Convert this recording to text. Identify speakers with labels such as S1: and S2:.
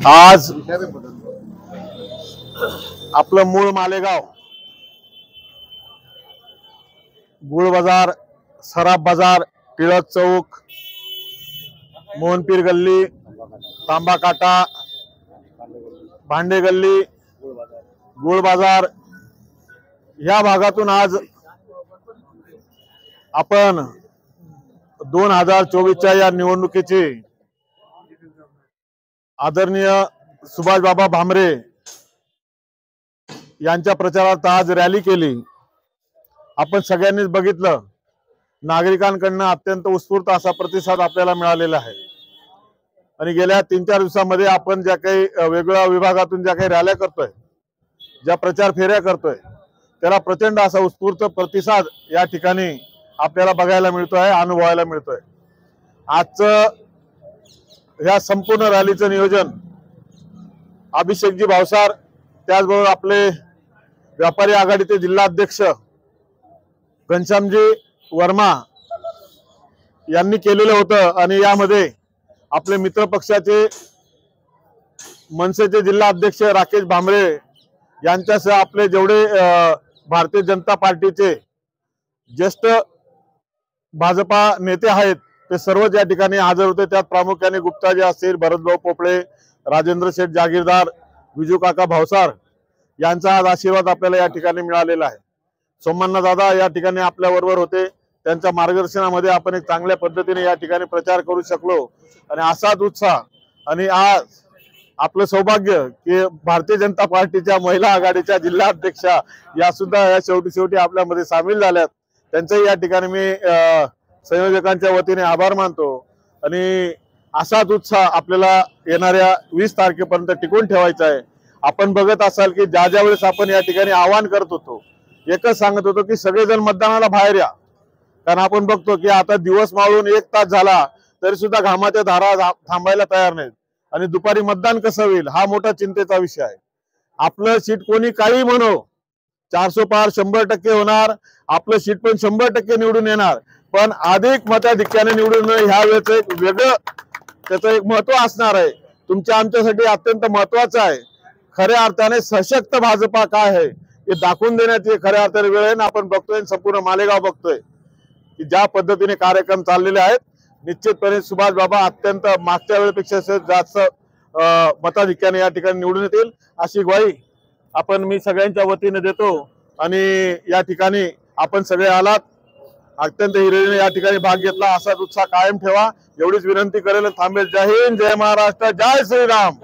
S1: आज आपलं मूळ मालेगाव, गुळ बाजार, सराफ बाजार, टिळक चौक, मोहनपीर गल्ली, तांबा काटा, भांडे गल्ली, गुळ बाजार या भागातून आज आपण 2024च्या या निवडणुकीची आदरणीय सुभाष बाबा भामरे यांच्या प्रचारार्थ आज रॅली केली। आपण सगळ्यांनीच बघितलं, नागरिकांकडून अत्यंत उत्स्फूर्त असा प्रतिसाद आपल्याला मिळालेला आहे। आणि गेल्या 3-4 दिवसांमध्ये आपण ज्या काही वेगवेगळ्या विभागातून ज्या काही रॅल्या करतोय, ज्या प्रचार फेऱ्या करतोय, त्याला प्रचंड असा उत्स्फूर्त प्रतिसाद या ठिकाणी आपल्याला बघायला मिळतोय, अनुभवायला मिळतोय। आजचं या संपूर्ण रॅलीचं नियोजन अभिषेकजी भावसार, त्याचबरोबर आपले व्यापारी आघाडीचे जिल्हा अध्यक्ष घनश्यामजी वर्मा यांनी केलेलं होतं। आणि यामध्ये आपले मित्र पक्षाचे मनसेचे जिल्हा अध्यक्ष राकेश भामरे यांच्यासह आपले जेवढे भारतीय जनता पार्टीचे ज्येष्ठ भाजपा नेते आहेत ते सर्वच या ठिकाणी हजर होते। त्यात प्रामुख्याने गुप्ताजी असतील, भरतभाऊ पोपळे, राजेंद्र शेठ जागीरदार, विजू काका भावसार यांचा आज आशीर्वाद आपल्याला या ठिकाणी मिळालेला आहे। सोमण्णा दादा या ठिकाणी आपल्या बरोबर होते, त्यांच्या मार्गदर्शनामध्ये आपण एक चांगल्या पद्धतीने या ठिकाणी प्रचार करू शकलो। आणि असाच उत्साह आणि आज आपलं सौभाग्य की भारतीय जनता पार्टीच्या महिला आघाडीच्या जिल्हा अध्यक्षा या सुद्धा या शेवटी आपल्यामध्ये सामील झाल्यात। त्यांचाही या ठिकाणी मी संयोजकांच्या वतीने आभार मानतो। आणि असाच उत्साह आपल्याला येणाऱ्या 20 तारखेपर्यंत टिकून ठेवायचा आहे। आपण बघत असाल की ज्या वेळेस आपण या ठिकाणी आवाहन करत होतो, एकच सांगत होतो की सगळेजण मतदानाला बाहेर या, कारण आपण बघतो की आता दिवस मावळून 1 तास झाला तरी सुद्धा घामाच्या धारा थांबायला तयार नाहीत। आणि दुपारी मतदान कसं होईल हा मोठा चिंतेचा विषय आहे। आपलं सीट कोणी काही म्हणो, 400 पार 100% होणार, आपलं सीट पण 100% निवडून येणार, पण अधिक मताधिक्याने निवडून ह्या वेळेच एक वेगळं त्याचं एक महत्व असणार आहे। तुमच्या आमच्यासाठी अत्यंत महत्वाचं आहे। खऱ्या अर्थाने सशक्त भाजपा काय आहे हे दाखवून देण्याची खऱ्या अर्थाने वेळ आहे। आपण बघतोय, संपूर्ण मालेगाव बघतोय की ज्या पद्धतीने कार्यक्रम चाललेले आहेत, निश्चितपणे सुभाष बाबा अत्यंत मागच्या वेळेपेक्षा जास्त मताधिक्याने या ठिकाणी निवडून येतील अशी ग्वाही मी सगळ्यांच्या वतीने देतो। आणि या ठिकाणी आपण सगळे आलात, अत्यंत हिरिरीने या ठिकाणी भाग घेतला, असाच उत्साह कायम ठेवा एवढीच विनंती करेल। थांबेल। जय हिंद, जय महाराष्ट्र, जय श्रीराम।